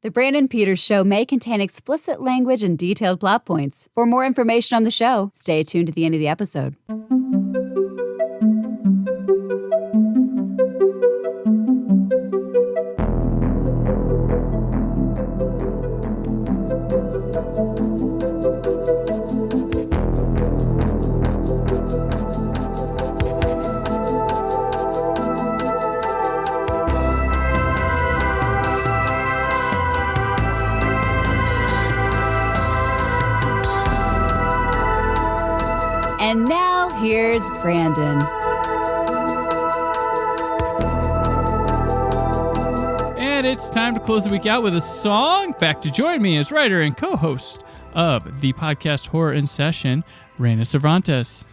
The Brandon Peters Show may contain explicit language and detailed plot points. For more information on the show, stay tuned to the end of the episode. And now, here's Brandon. And it's time to close the week out with a song. Back to join me as writer and co-host of the podcast Horror in Session, Reyna Cervantes.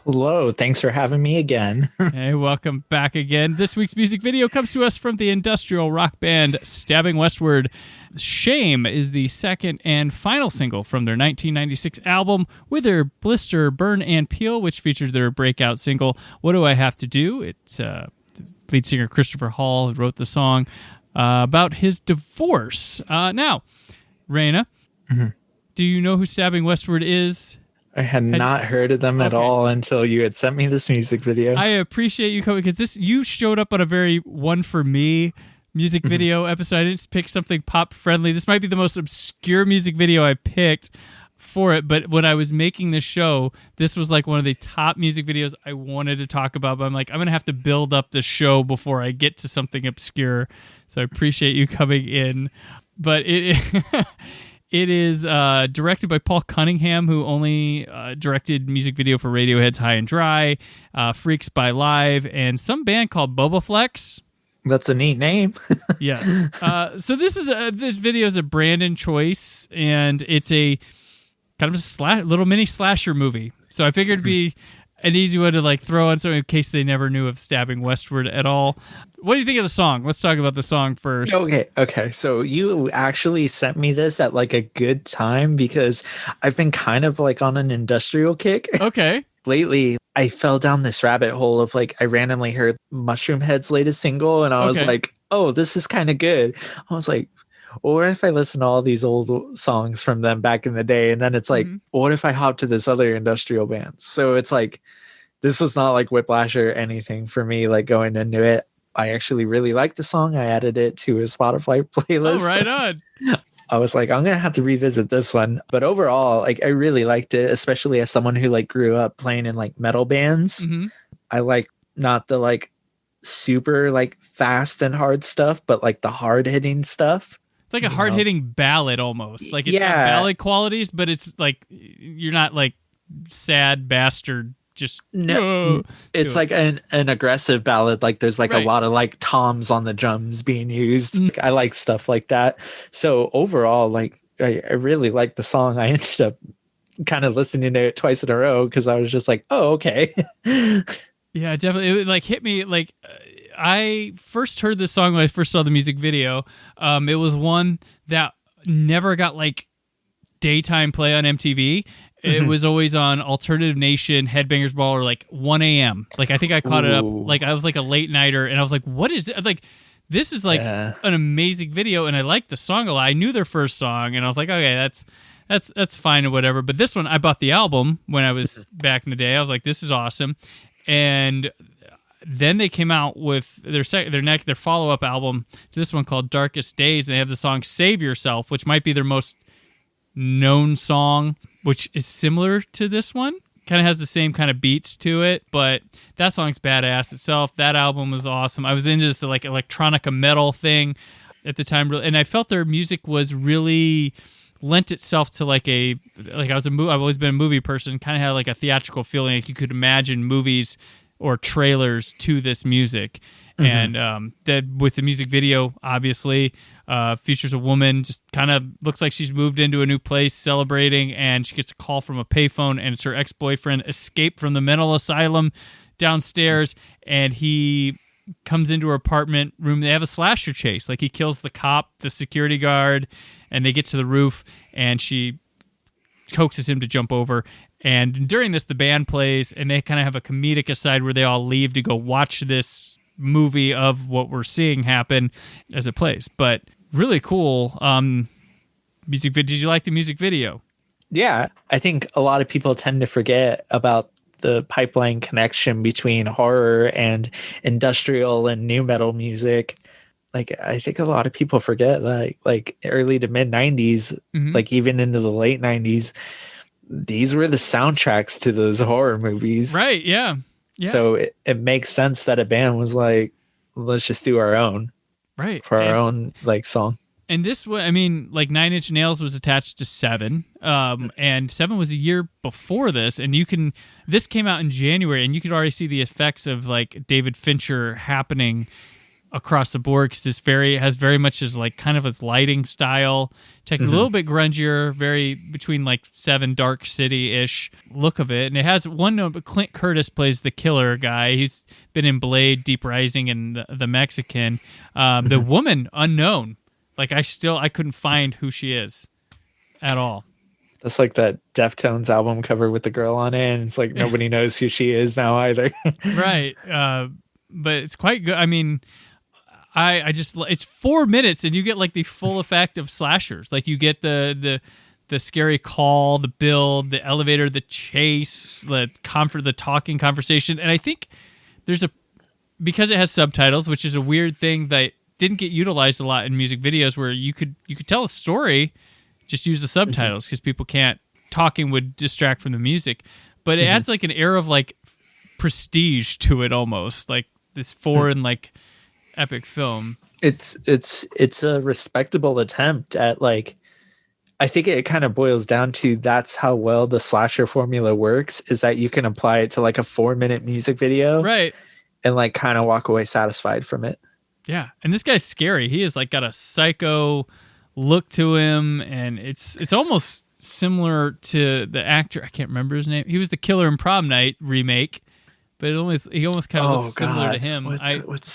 Hello, thanks for having me again. Hey, welcome back again. This week's music video comes to us from the industrial rock band Stabbing Westward. Shame is the second and final single from their 1996 album, Wither, Blister, Burn, and Peel, which featured their breakout single, What Do I Have to Do? It's lead singer Christopher Hall who wrote the song about his divorce. Now, Reyna, do you know who Stabbing Westward is? I had not heard of them at all until you had sent me this music video. I appreciate you coming because you showed up on a very one for me music video episode. I didn't pick something pop friendly. This might be the most obscure music video I picked for it, but when I was making this show, this was like one of the top music videos I wanted to talk about, but I'm like, I'm going to have to build up the show before I get to something obscure. So I appreciate you coming in. But it is directed by Paul Cunningham, who only directed music video for Radiohead's High and Dry, Freaks by Live, and some band called Bobaflex. That's a neat name. Yes. So this video is a Brandon choice, and it's a kind of a little mini slasher movie. So I figured it'd be an easy one to like throw on something in case they never knew of Stabbing Westward at all. What do you think of the song? Let's talk about the song first. Okay. So you actually sent me this at like a good time because I've been kind of like on an industrial kick. Okay. Lately, I fell down this rabbit hole of like, I randomly heard Mushroom Head's latest single and I was like, oh, this is kind of good. I was like, well, what if I listen to all these old songs from them back in the day? And then it's like, what if I hop to this other industrial band? So it's like, this was not like whiplash or anything for me, like going into it. I actually really liked the song. I added it to a Spotify playlist. Oh, right on. I was like, I'm going to have to revisit this one. But overall, like, I really liked it, especially as someone who like grew up playing in like metal bands. I like not the like super like fast and hard stuff, but like the hard hitting stuff. It's like a hard-hitting ballad almost. Like it's got ballad qualities, but it's like you're not like sad bastard. Just it's like an aggressive ballad. Like there's like a lot of like toms on the drums being used. Like, I like stuff like that. So overall, like I really liked the song. I ended up kind of listening to it twice in a row because I was just like, oh, okay. Yeah, definitely. It like hit me like. I first heard this song when I first saw the music video. It was one that never got like daytime play on MTV. It was always on Alternative Nation, Headbangers Ball, or like 1 a.m. Like I think I caught it up. Like I was like a late nighter, and I was like, "What is it?" Like this is like an amazing video, and I liked the song a lot. I knew their first song, and I was like, "Okay, that's fine or whatever." But this one, I bought the album when I was back in the day. I was like, "This is awesome," and then they came out with their follow-up album to this one called Darkest Days, and they have the song Save Yourself, which might be their most known song, which is similar to this one. Kind of has the same kind of beats to it, but that song's badass itself. That album was awesome. I was into this like electronica metal thing at the time, and I felt their music was really lent itself to I've always been a movie person, kind of had like a theatrical feeling, like you could imagine movies or trailers to this music. And that with the music video, obviously, features a woman, just kind of looks like she's moved into a new place celebrating, and she gets a call from a payphone, and it's her ex-boyfriend escaped from the mental asylum downstairs, and he comes into her apartment room. They have a slasher chase. Like he kills the cop, the security guard, and they get to the roof, and she coaxes him to jump over. And during this, the band plays, and they kind of have a comedic aside where they all leave to go watch this movie of what we're seeing happen as it plays. But really cool music video. Did you like the music video? Yeah, I think a lot of people tend to forget about the pipeline connection between horror and industrial and new metal music. Like, I think a lot of people forget that, like early to mid 90s, like even into the late 90s, these were the soundtracks to those horror movies. Right, yeah. So it makes sense that a band was like, let's just do our own. Right. For our own like song. And this one, I mean, like 9 Inch Nails was attached to Seven, and Seven was a year before this, and this came out in January, and you could already see the effects of like David Fincher happening across the board, because this has very much his like kind of his lighting style, a little bit grungier, very between like Seven, Dark City-ish look of it. And it has one note, but Clint Curtis plays the killer guy. He's been in Blade, Deep Rising, and the Mexican. The woman, unknown. Like I couldn't find who she is at all. That's like that Deftones album cover with the girl on it, and it's like nobody knows who she is now either. Right. But it's quite good. I mean, I just, it's 4 minutes and you get like the full effect of slashers. Like you get the scary call, the build, the elevator, the chase, the talking conversation. And I think because it has subtitles, which is a weird thing that didn't get utilized a lot in music videos, where you could tell a story, just use the subtitles, because people talking would distract from the music. But it adds like an air of like prestige to it, almost like this foreign like epic film. It's a respectable attempt at like, I think it kind of boils down to that's how well the slasher formula works, is that you can apply it to like a 4-minute music video, right, and like kind of walk away satisfied from it. Yeah, and this guy's scary. He is like got a psycho look to him, and it's almost similar to the actor. I can't remember his name. He was the killer in Prom Night remake, but he almost kind of looks similar to him.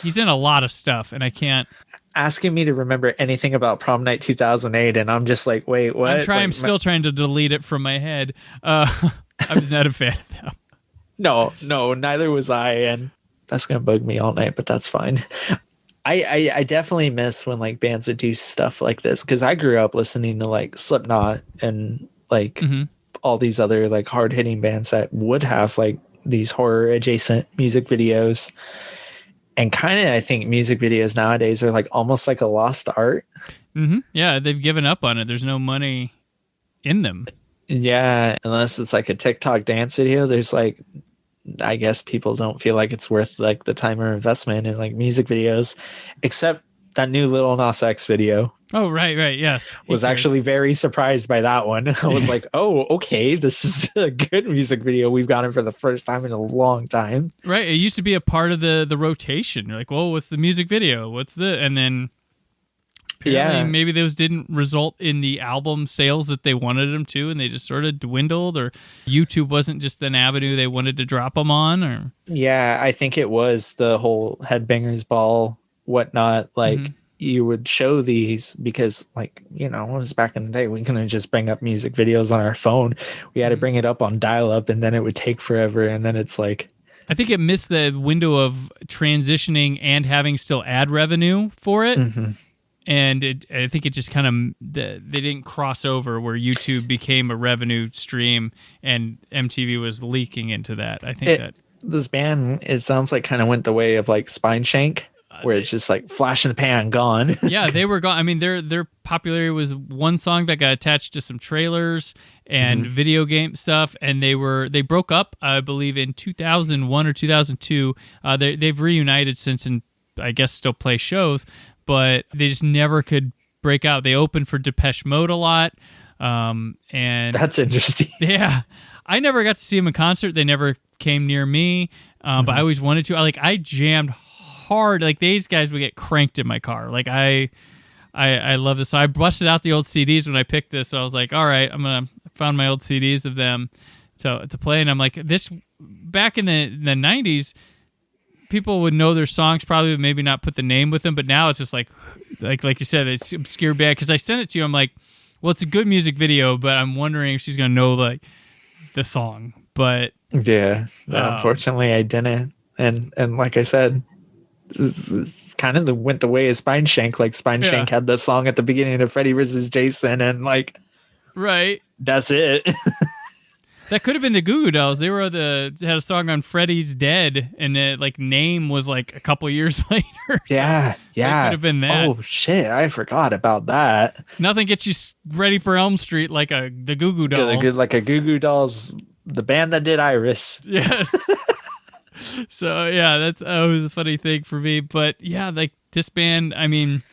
He's in a lot of stuff, and I can't. Asking me to remember anything about Prom Night 2008, and I'm just like, wait, what? I'm still trying to delete it from my head. I was not a fan of that. No, neither was I, and that's gonna bug me all night, but that's fine. I definitely miss when like bands would do stuff like this, because I grew up listening to like Slipknot and like all these other like hard hitting bands that would have like these horror adjacent music videos. And kind of, I think music videos nowadays are like almost like a lost art. Yeah, they've given up on it. There's no money in them. Yeah, unless it's like a TikTok dance video. There's like, I guess people don't feel like it's worth like the time or investment in like music videos, except that new Lil Nas X video. Oh, right, yes. Was actually very surprised by that one. I was like, oh, okay, this is a good music video we've gotten for the first time in a long time. Right, it used to be a part of the rotation. You're like, well, what's the music video? What's the... And then... maybe those didn't result in the album sales that they wanted them to, and they just sort of dwindled, or YouTube wasn't just an avenue they wanted to drop them on, or... Yeah, I think it was the whole Headbangers Ball, whatnot, like... You would show these because, like, you know, it was back in the day. We couldn't just bring up music videos on our phone. We had to bring it up on dial-up, and then it would take forever. And then it's like, I think it missed the window of transitioning and having still ad revenue for it. And I think it just kind of, they didn't cross over where YouTube became a revenue stream and MTV was leaking into that. I think this band, it sounds like, kind of went the way of like Spineshank, where it's just like flash in the pan, gone. Yeah, they were gone. I mean, their popularity was one song that got attached to some trailers and video game stuff, and they broke up, I believe, in 2001 or 2002. They've reunited since, and I guess still play shows, but they just never could break out. They opened for Depeche Mode a lot, and that's interesting. Yeah, I never got to see them in concert. They never came near me, but I always wanted to. I jammed hard. Like, these guys would get cranked in my car. Like, I love this. So I busted out the old CDs when I picked this. So I was like, all right, I found my old CDs of them to play. And I'm like, this, back in the 90s, people would know their songs probably, but maybe not put the name with them. But now it's just like you said, it's obscure bad. Because I sent it to you. I'm like, well, it's a good music video, but I'm wondering if she's going to know like the song. But yeah, unfortunately I didn't. And like I said, It's kind of went the way of Spine Shank. Like Spine Shank had the song at the beginning of Freddy vs. Jason, and like, right, that's it. That could have been the Goo Goo Dolls. They had a song on Freddy's Dead, and the like name was like a couple years later. So yeah. That could have been that. Oh shit, I forgot about that. Nothing gets you ready for Elm Street like the Goo Goo Dolls. Like a Goo Goo Dolls, the band that did Iris. Yes. So yeah, that was a funny thing for me. But yeah, like this band, I mean,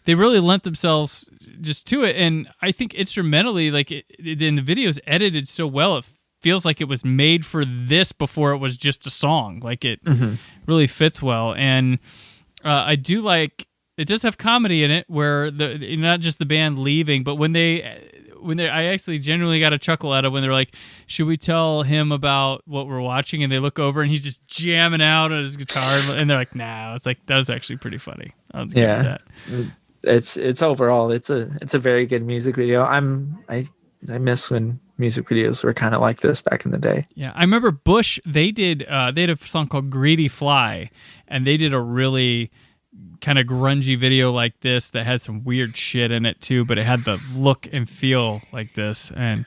they really lent themselves just to it, and I think instrumentally, like in the video's edited so well, it feels like it was made for this before it was just a song. Like it really fits well, and I do like it. Does have comedy in it, where not just the band leaving, but when they I actually genuinely got a chuckle out of when they're like, should we tell him about what we're watching? And they look over and he's just jamming out on his guitar, and they're like, nah. It's like, that was actually pretty funny. I was good with that. It's overall it's a very good music video. I miss when music videos were kind of like this back in the day. Yeah, I remember Bush. They had a song called "Greedy Fly," and they did a really kind of grungy video like this that had some weird shit in it too, but it had the look and feel like this. And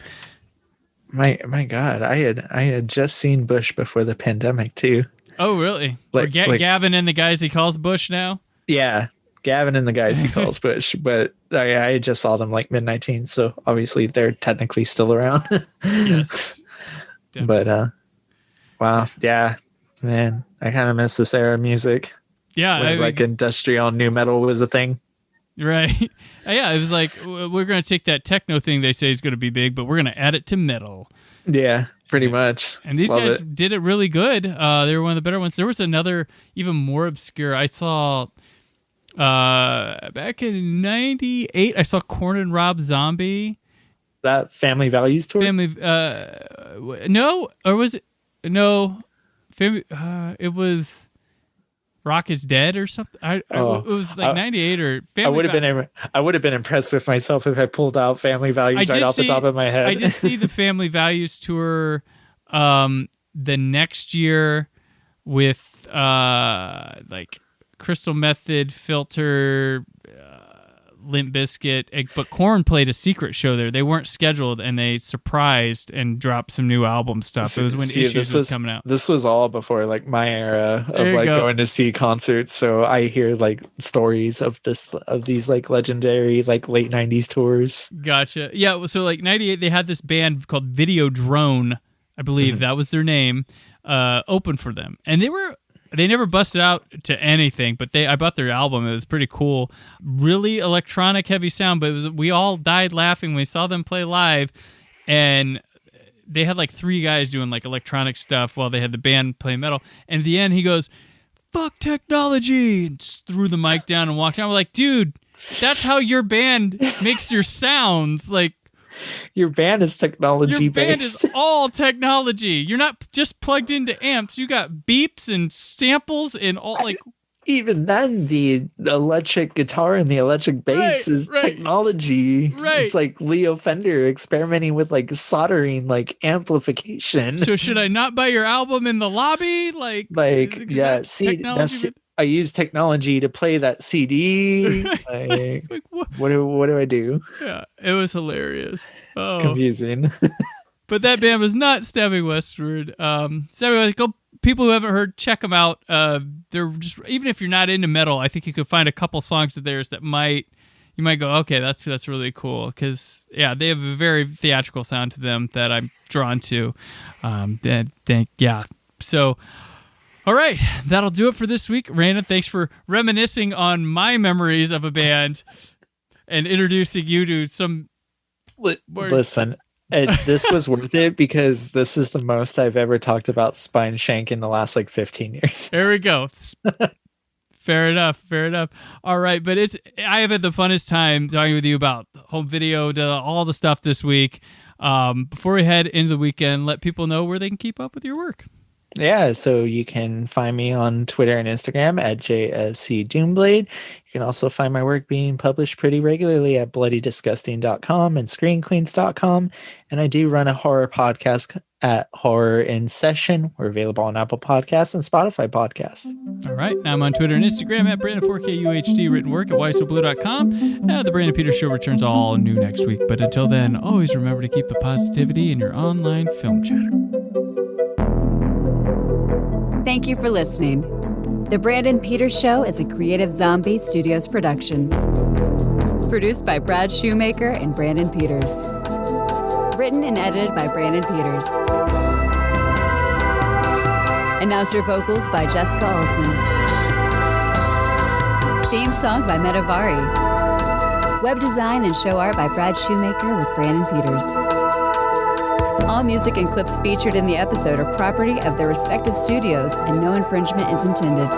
my God, I had just seen Bush before the pandemic too. Oh, really? Like Gavin and the guys he calls Bush now? Yeah. Gavin and the guys he calls Bush, but I just saw them like mid-19, so obviously they're technically still around. Yes. But wow, yeah, man, I kind of miss this era of music. Yeah, when, like industrial new metal was a thing. Right. Yeah, it was like, we're going to take that techno thing they say is going to be big, but we're going to add it to metal. Yeah, pretty much. And these guys did it really good. They were one of the better ones. There was another even more obscure. I saw back in '98. I saw Korn and Rob Zombie. That Family Values tour. No, or was it no? It was Rock is Dead or something. It was like '98 or. I would have been impressed with myself if I pulled out Family Values right off the top of my head. I did see the Family Values tour the next year with like Crystal Method, Filter, Limp Bizkit, but Korn played a secret show there. They weren't scheduled, and they surprised and dropped some new album stuff. It was when Issues was coming out. This was all before like my era of like going to see concerts. So I hear like stories of these like legendary like late '90s tours. Gotcha. Yeah. So like '98, they had this band called Video Drone, I believe that was their name, open for them, and they never busted out to anything, but I bought their album. It was pretty cool. Really electronic heavy sound, but we all died laughing when we saw them play live. And they had like three guys doing like electronic stuff while they had the band play metal. And at the end, he goes, "Fuck technology," and just threw the mic down and walked out. We're like, dude, that's how your band makes your sounds. Like, your band is technology based. Your band based. is all technology. You're not just plugged into amps. You got beeps and samples and all like. Even then, the electric guitar and the electric bass is technology. Right. It's like Leo Fender experimenting with like soldering, like amplification. So should I not buy your album in the lobby? Like yeah. See, I use technology to play that CD. Like, what do I do? Yeah, it was hilarious. It's confusing. But that band was not Stabbing Westward. Go, people who haven't heard, check them out. They're just, even if you're not into metal, I think you could find a couple songs of theirs that you might go, okay, that's really cool, because yeah, they have a very theatrical sound to them that I'm drawn to. So. All right, that'll do it for this week. Reyna, thanks for reminiscing on my memories of a band and introducing you to some... Listen, this was worth it because this is the most I've ever talked about Spine Shank in the last like 15 years. There we go. Fair enough. All right, but I have had the funnest time talking with you about home video, all the stuff this week. Before we head into the weekend, let people know where they can keep up with your work. Yeah, so you can find me on Twitter and Instagram at JFC Doomblade. You can also find my work being published pretty regularly at bloodydisgusting.com and screenqueens.com. And I do run a horror podcast at Horror in Session. We're available on Apple Podcasts and Spotify Podcasts. All right. Now I'm on Twitter and Instagram at Brandon4KUHD, written work at whysoblu.com. The Brandon Peters Show returns all new next week. But until then, always remember to keep the positivity in your online film chatter. Thank you for listening. The Brandon Peters Show is a Creative Zombie Studios production. Produced by Brad Shoemaker and Brandon Peters. Written and edited by Brandon Peters. Announcer vocals by Jessica Alsman. Theme song by Metavari. Web design and show art by Brad Shoemaker with Brandon Peters. All music and clips featured in the episode are property of their respective studios and no infringement is intended.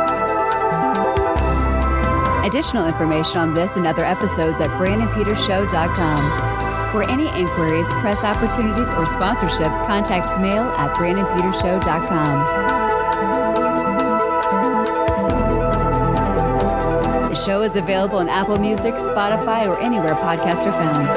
Additional information on this and other episodes at BrandonPetersShow.com. For any inquiries, press opportunities, or sponsorship, contact mail at BrandonPetersShow.com. The show is available on Apple Music, Spotify, or anywhere podcasts are found.